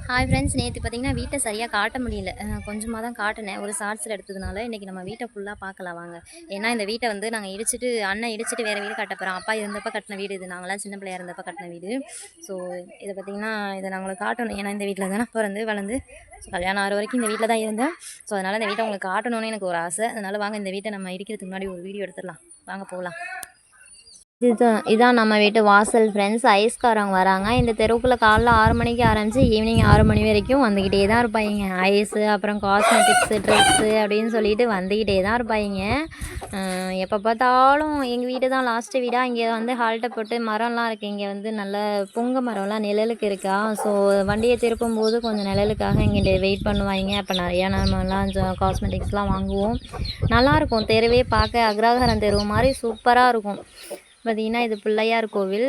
Hi friends, நேற்று பார்த்தீங்கன்னா வீட்டை சரியாக காட்ட முடியல. கொஞ்சமாக தான் காட்டினேன். ஒரு ஷார்ட்ஸில் எடுத்ததுனால இன்றைக்கி நம்ம வீட்டை ஃபுல்லாக பார்க்கலாம் வாங்க. ஏன்னா இந்த வீட்டை வந்து நாங்கள் அண்ணன் இடிச்சிட்டு வேறு வீடு கட்ட போகிறோம். அப்பா இருந்தப்போ கட்டின வீடு இது. நாங்களாம் சின்ன பிள்ளையா இருந்தப்போ கட்டின வீடு. ஸோ இதை பார்த்திங்கன்னா இதை நாங்கள் காட்டணும். ஏன்னா இந்த வீட்டில் தானே பிறந்து வளர்ந்து கல்யாணம் ஆகிற வரைக்கும் இந்த வீட்டில் தான் இருந்தேன். ஸோ அதனால் இந்த வீட்டை உங்களுக்கு காட்டணும்னு எனக்கு ஒரு ஆசை. அதனால் வாங்க இந்த வீட்டை நம்ம இடிக்கிறதுக்கு முன்னாடி ஒரு வீடியோ எடுத்துடலாம். வாங்க போகலாம். இதான் நம்ம வீட்டு வாசல் ஃப்ரெண்ட்ஸ். ஐஸ்காரங்க வராங்க. இந்த தெருவுக்குள்ளே காலைல 6 மணிக்கு ஆரம்பித்து ஈவினிங் 6 மணி வரைக்கும் வந்துக்கிட்டே தான் இருப்பாங்க. ஐஸு, அப்புறம் காஸ்மெட்டிக்ஸு, ட்ரெஸ்ஸு அப்படின்னு சொல்லிட்டு வந்துக்கிட்டே தான் இருப்பாங்க. எப்போ பார்த்தாலும் எங்கள் வீடு தான் லாஸ்ட்டு வீடாக. இங்கே வந்து ஹால்ட்டை போட்டு மரம்லாம் இருக்குது. இங்கே வந்து நல்ல புங்க மரம்லாம் நிழலுக்கு இருக்கா. ஸோ வண்டியை திருப்பும் போது கொஞ்சம் நிழலுக்காக இங்கே வெயிட் பண்ணுவாங்க. அப்போ நிறையா நம்மலாம் காஸ்மெட்டிக்ஸ்லாம் வாங்குவோம். நல்லாயிருக்கும். தெருவே பார்க்க அக்ரஹாரம் தெருவு மாதிரி சூப்பராக இருக்கும். பார்த்திங்கன்னா இது பிள்ளையார் கோவில்.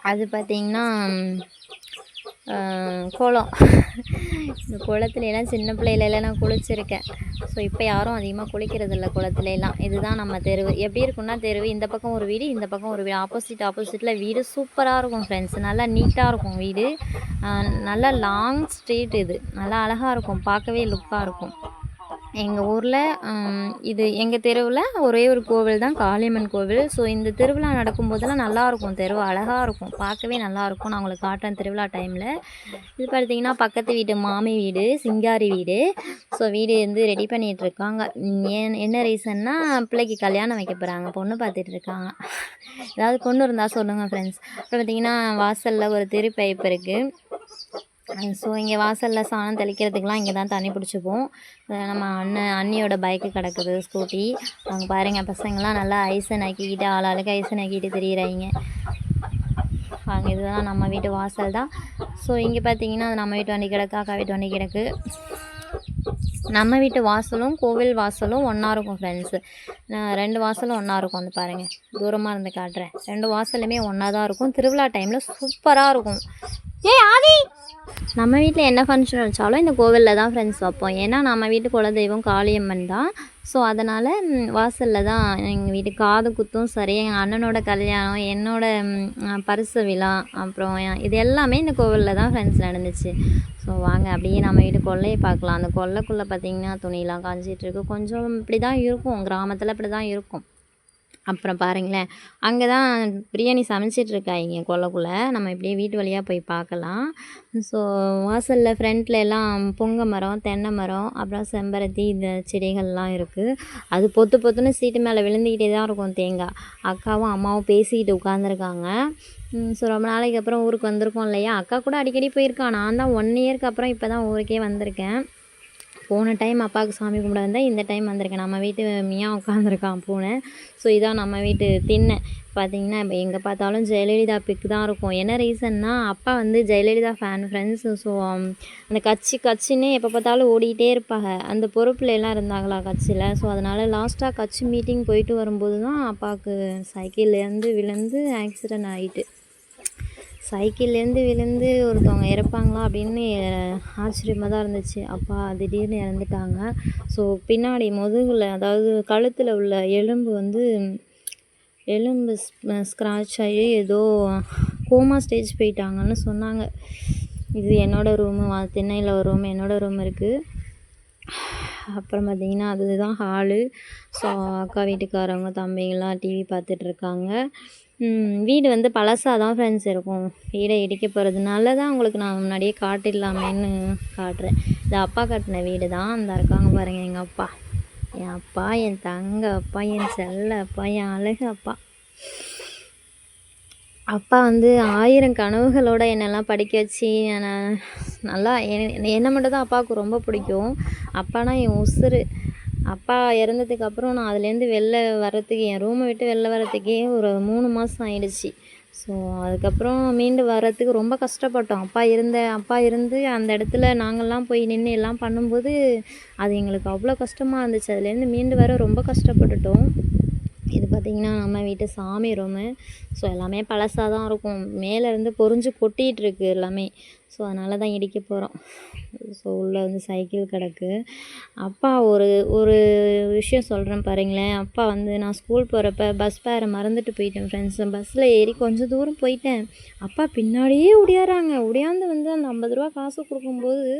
அது பார்த்திங்கன்னா குளம். இந்த குளத்துலலாம் சின்ன பிள்ளையிலலாம் நான் குளிச்சிருக்கேன். ஸோ இப்போ யாரும் அதிகமாக குளிக்கிறதில்ல குளத்துலலாம். இதுதான் நம்ம தெருவு. எப்படி இருக்குன்னா தெருவு இந்த பக்கம் ஒரு வீடு, இந்த பக்கம் ஒரு வீடு, ஆப்போசிட்டில் வீடு. சூப்பராக இருக்கும் ஃப்ரெண்ட்ஸ். நல்லா நீட்டாக இருக்கும் வீடு. நல்லா லாங் ஸ்ட்ரீட். இது நல்லா அழகாக இருக்கும். பார்க்கவே லுக்காக இருக்கும். எங்கள் ஊரில் இது எங்கள் தெருவில் ஒரே ஒரு கோவில் தான், காளியம்மன் கோவில். ஸோ இந்த திருவிழா நடக்கும்போதெல்லாம் நல்லாயிருக்கும். தெருவு அழகாக இருக்கும். பார்க்கவே நல்லாயிருக்கும். நான் உங்களுக்கு காட்டுறேன் திருவிழா டைமில். இது பார்த்திங்கன்னா பக்கத்து வீட்டு மாமி வீடு, சிங்காரி வீடு. ஸோ வீடு வந்து ரெடி பண்ணிகிட்ருக்காங்க. என்ன ரீசன்னா பிள்ளைக்கு கல்யாணம் வைக்க போகிறாங்க. பொண்ணு பார்த்துட்ருக்காங்க. ஏதாவது பொண்ணு இருந்தால் சொல்லுங்கள் ஃப்ரெண்ட்ஸ். அப்புறம் பார்த்திங்கன்னா வாசலில் ஒரு தெரு பைப் இருக்குது. ஸோ இங்கே வாசலில் சாணம் தெளிக்கிறதுக்கெலாம் இங்கே தான் தண்ணி பிடிச்சிப்போம். நம்ம அண்ணியோட பைக்கு கிடக்குது, ஸ்கூட்டி. அவங்க பாருங்கள் பசங்கள்லாம் நல்லா ஐஸை நக்கிக்கிட்டு ஆளாளுக்கு ஐஸை நக்கிட்டு தெரியுறாங்க. அங்கே இதுதான் நம்ம வீட்டு வாசல் தான். ஸோ இங்கே பார்த்தீங்கன்னா அது நம்ம வீட்டு வண்டி கிடக்கு, அக்கா வீட்டு வண்டி கிடக்கு. நம்ம வீட்டு வாசலும் கோவில் வாசலும் ஒன்றா இருக்கும் ஃப்ரெண்ட்ஸு. 2 வாசலும் ஒன்றா இருக்கும். வந்து பாருங்கள், தூரமாக இருந்து காட்டுறேன். 2 வாசலுமே ஒன்றா தான் இருக்கும். திருவிழா டைமில் சூப்பராக இருக்கும். ஆதி, நம்ம வீட்டில் என்ன ஃபங்க்ஷன் வச்சாலும் இந்த கோவிலில் தான் ஃப்ரெண்ட்ஸ் வைப்போம். ஏன்னா நம்ம வீட்டு குலதெய்வம் காளியம்மன் தான். ஸோ அதனால் வாசலில் தான் எங்கள் வீட்டு காது குத்தும் சரி, எங்கள் அண்ணனோட கல்யாணம், என்னோடய பரிசு விழா, அப்புறம் இது எல்லாமே இந்த கோவிலில் தான் ஃப்ரெண்ட்ஸ் நடந்துச்சு. ஸோ வாங்க அப்படியே நம்ம வீட்டு கொல்லையை பார்க்கலாம். அந்த கொல்லைக்குள்ளே பார்த்திங்கன்னா துணியெலாம் காஞ்சிகிட்ருக்கு. கொஞ்சம் இப்படி தான் இருக்கும், கிராமத்தில் இப்படி தான் இருக்கும். அப்புறம் பாருங்களேன், அங்கே தான் பிரியாணி சமைச்சிட்ருக்காங்க கொல்லைக்குள்ளே. நம்ம இப்படியே வீட்டு வழியாக போய் பார்க்கலாம். ஸோ வாசலில் ஃப்ரண்ட்டில் எல்லாம் புங்க மரம், தென்னை மரம், அப்புறம் செம்பருத்தி இந்த செடிகள்லாம் இருக்குது. அது பொத்துன்னு சீட்டு மேலே விழுந்துக்கிட்டே தான் இருக்கும் தேங்காய். அக்காவும் அம்மாவும் பேசிக்கிட்டு உட்காந்துருக்காங்க. ஸோ ரொம்ப நாளைக்கு அப்புறம் ஊருக்கு வந்திருக்கோம் இல்லையா. அக்கா கூட அடிக்கடி போயிருக்கான். நான் தான் 1 இயருக்கு அப்புறம் இப்போ தான் ஊருக்கே வந்திருக்கேன். போன டைம் அப்பாவுக்கு சாமி கும்பிட வந்தேன். இந்த டைம் வந்திருக்கேன். நம்ம வீட்டு மியா உட்காந்துருக்கான் பூனை. ஸோ இதான் நம்ம வீட்டு திண்ணை. பார்த்திங்கன்னா இப்போ எங்கே பார்த்தாலும் ஜெயலலிதா பிக் தான் இருக்கும். என்ன ரீசன்னா அப்பா வந்து ஜெயலலிதா ஃபேன் ஃப்ரெண்ட்ஸ். ஸோ அந்த கட்சின்னே எப்போ பார்த்தாலும் ஓடிக்கிட்டே இருப்பாங்க. அந்த பொறுப்புலாம் இருந்தாங்களா கட்சியில். ஸோ அதனால் லாஸ்ட்டாக கட்சி மீட்டிங் போயிட்டு வரும்போது தான் அப்பாவுக்கு சைக்கிள்லேருந்து விழுந்து ஆக்சிடெண்ட் ஆகிட்டு. சைக்கிள்லேருந்து விழுந்து ஒருத்தவங்க இறப்பாங்களா அப்படின்னு ஆச்சரியமாக தான் இருந்துச்சு. அப்பா திடீர்னு இறந்துட்டாங்க. ஸோ பின்னாடி முதுகில், அதாவது கழுத்தில் உள்ள எலும்பு ஸ்க்ராட்ச் ஆகி ஏதோ கோமா ஸ்டேஜ் போயிட்டாங்கன்னு சொன்னாங்க. இது என்னோடய ரூமு, திண்ணையில் ஒரு ரூம், என்னோடய ரூம் இருக்குது. அப்புறம் பார்த்திங்கன்னா அதுதான் ஹாலு. ஸோ அக்கா வீட்டுக்காரவங்க தம்பிங்கெல்லாம் டிவி பார்த்துட்ருக்காங்க. வீடு வந்து பழசாக தான் ஃப்ரெண்ட்ஸ் இருக்கும். வீடை இடிக்க போகிறதுனால தான் உங்களுக்கு நான் முன்னாடியே காட்டிடலாமேன்னு காட்டுறேன். இது அப்பா கட்டின வீடு தான். அந்த இருக்காங்க பாருங்கள் எங்கள் அப்பா, என் அப்பா, என் தங்க அப்பா, என் செல்ல அப்பா, என் அழகு அப்பா. அப்பா வந்து 1000 கனவுகளோடு என்னெல்லாம் படிக்க வச்சு நல்லா என்னை மட்டும் தான் அப்பாவுக்கு ரொம்ப பிடிக்கும். அப்பானா என் உசுரு. அப்பா இறந்ததுக்கப்புறம் நான் அதுலேருந்து வெளில வர்றதுக்கு, என் ரூமை விட்டு வெளில வர்றதுக்கே ஒரு 3 மாதம் ஆயிடுச்சு. ஸோ அதுக்கப்புறம் மீண்டு வர்றதுக்கு ரொம்ப கஷ்டப்பட்டோம். அப்பா இருந்து அந்த இடத்துல நாங்கள்லாம் போய் நின்று எல்லாம் பண்ணும்போது அது எங்களுக்கு அவ்வளோ கஷ்டமாக இருந்துச்சு. அதுலேருந்து மீண்டு வர ரொம்ப கஷ்டப்பட்டுட்டோம். இது பார்த்திங்கன்னா நம்ம வீட்டு சாமி ரூமு. ஸோ எல்லாமே பழசாக தான் இருக்கும். மேலேருந்து பொறிஞ்சு கொட்டிகிட்ருக்கு எல்லாமே. ஸோ அதனால தான் இடிக்க போகிறோம். ஸோ உள்ளே வந்து சைக்கிள் கிடக்கு. அப்பா ஒரு ஒரு விஷயம் சொல்கிறேன் பாருங்களேன். அப்பா வந்து நான் ஸ்கூல் போகிறப்ப பஸ் பேரை மறந்துட்டு போயிட்டேன் ஃப்ரெண்ட்ஸ். பஸ்ஸில் ஏறி கொஞ்சம் தூரம் போயிட்டேன். அப்பா பின்னாடியே ஓடியாராங்க. ஓடியாந்து வந்து அந்த 50 ரூபா காசு கொடுக்கும்போது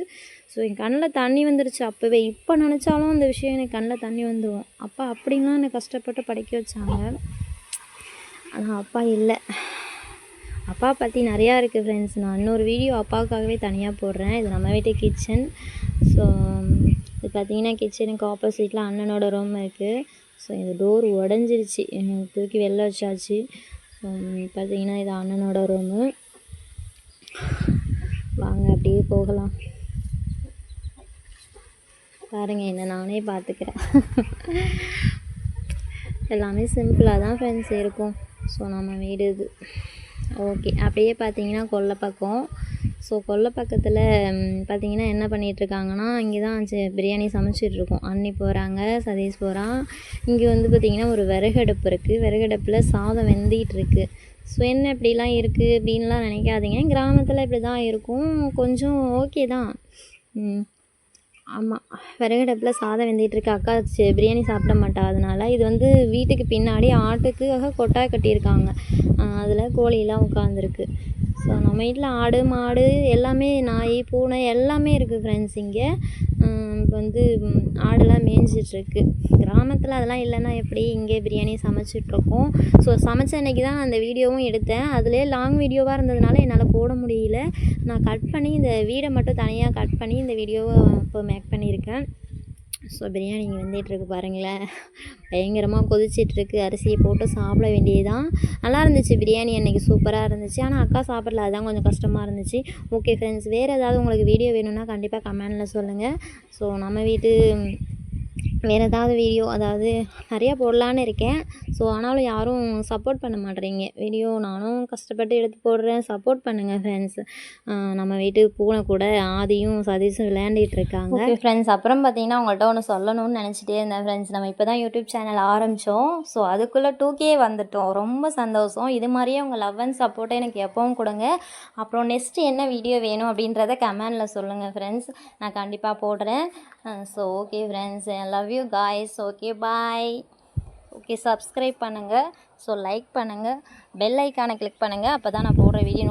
ஸோ என் கண்ணில் தண்ணி வந்துருச்சு அப்போவே. இப்போ நினச்சாலும் அந்த விஷயம் எனக்கு கண்ணில் தண்ணி வந்துடும். அப்பா அப்படின்லாம் என்னை கஷ்டப்பட்டு படிக்க வச்சாங்க. ஆனால் அப்பா இல்லை. அப்பா பற்றி நிறையா இருக்குது ஃப்ரெண்ட்ஸ். நான் இன்னொரு வீடியோ அப்பாவுக்காகவே தனியாக போடுறேன். இது நம்ம வீட்டு கிச்சன். ஸோ இது பார்த்திங்கன்னா கிச்சனுக்கு ஆப்போசிட்டில் அண்ணனோட ரூம் இருக்குது. ஸோ இந்த டோர் உடஞ்சிருச்சு, தூக்கி வெளில வச்சாச்சு. பார்த்திங்கன்னா இது அண்ணனோட ரூமு. வாங்க அப்படியே போகலாம். பாருங்கள், என்ன நானே பார்த்துக்கிறேன். எல்லாமே சிம்பிளாக தான் ஃப்ரெண்ட்ஸ் இருக்கும். ஸோ நம்ம வீடு இது. ஓகே, அப்படியே பார்த்தீங்கன்னா கொல்லை பக்கம். ஸோ கொல்லை பக்கத்தில் பார்த்தீங்கன்னா என்ன பண்ணிகிட்ருக்காங்கன்னா, இங்கே தான் பிரியாணி சமைச்சிட்ருக்கோம். அண்ணி போகிறாங்க, சதீஷ் போகிறான். இங்கே வந்து பார்த்திங்கன்னா ஒரு விறகடுப்பு இருக்குது. விறகடுப்பில் சாதம் வெந்திகிட்ருக்கு. ஸோ என்ன இப்படிலாம் இருக்குது அப்படின்லாம் நினைக்காதீங்க. கிராமத்தில் இப்படி தான் இருக்கும். கொஞ்சம் ஓகே தான். ஆமாம், விறகடுப்பில் சாதம் வெந்துகிட்ருக்கு. அக்கா பிரியாணி சாப்பிட மாட்டா. அதனால் இது வந்து வீட்டுக்கு பின்னாடி ஆட்டுக்காக கொட்டாய் கட்டியிருக்காங்க. அதில் கோழியெல்லாம் உட்காந்துருக்கு. ஸோ நம்ம வீட்டில் ஆடு மாடு எல்லாமே, நாய் பூனை எல்லாமே இருக்குது ஃப்ரெண்ட்ஸ். இங்கே இப்போ வந்து ஆடெல்லாம் மேய்ஞ்சிட்ருக்கு. கிராமத்தில் அதெல்லாம் இல்லைன்னா எப்படி? இங்கே பிரியாணி சமைச்சிட்ருக்கோம். ஸோ சமைச்ச அன்றைக்கி தான் நான் அந்த வீடியோவும் எடுத்தேன். அதிலே லாங் வீடியோவாக இருந்ததுனால என்னால் போட முடியல. நான் கட் பண்ணி இந்த வீடை மட்டும் தனியாக கட் பண்ணி இந்த வீடியோவை இப்போ மேக் பண்ணியிருக்கேன். ஸோ பிரியாணி இங்கே வெந்துகிட்ருக்கு பாருங்களேன். பயங்கரமாக கொதிச்சிட்ருக்கு. அரிசியை போட்டு சாப்பிட வேண்டியதுதான். நல்லா இருந்துச்சு பிரியாணி அன்றைக்கி, சூப்பராக இருந்துச்சு. ஆனால் அக்கா சாப்பிடல, அதுதான் கொஞ்சம் கஷ்டமாக இருந்துச்சு. ஓகே ஃப்ரெண்ட்ஸ், வேறு ஏதாவது உங்களுக்கு வீடியோ வேணும்னா கண்டிப்பாக கமெண்டில் சொல்லுங்கள். ஸோ நம்ம வீட்டு வேறு ஏதாவது வீடியோ, அதாவது நிறையா போடலான்னு இருக்கேன். ஸோ ஆனாலும் யாரும் சப்போர்ட் பண்ண மாட்டேறீங்க. வீடியோ நானும் கஷ்டப்பட்டு எடுத்து போடுறேன். சப்போர்ட் பண்ணுங்கள் ஃப்ரெண்ட்ஸ். நம்ம வீட்டு பூனை கூட ஆதியும் சதீஷும் விளையாண்டுட்டு இருக்காங்க. ஓகே ஃப்ரெண்ட்ஸ், அப்புறம் பார்த்தீங்கன்னா உங்கள்கிட்ட ஒன்று சொல்லணும்னு நினச்சிட்டே இருந்தேன் ஃப்ரெண்ட்ஸ். நம்ம இப்போ தான் யூடியூப் சேனல் ஆரம்பித்தோம். ஸோ அதுக்குள்ளே 2K வந்துட்டோம். ரொம்ப சந்தோஷம். இது மாதிரியே உங்கள் லவ் அண்ட் சப்போர்ட்டை எனக்கு எப்பவும் கொடுங்க. அப்புறம் நெக்ஸ்ட்டு என்ன வீடியோ வேணும் அப்படின்றத கமெண்டில் சொல்லுங்கள் ஃப்ரெண்ட்ஸ். நான் கண்டிப்பாக போடுறேன். So okay friends, I love you guys. Okay, bye. Okay, subscribe பண்ணுங்கள். ஸோ லைக் பண்ணுங்கள், பெல் ஐக்கானை கிளிக் பண்ணுங்கள். அப்போ தான் நான் போடுற வீடியோ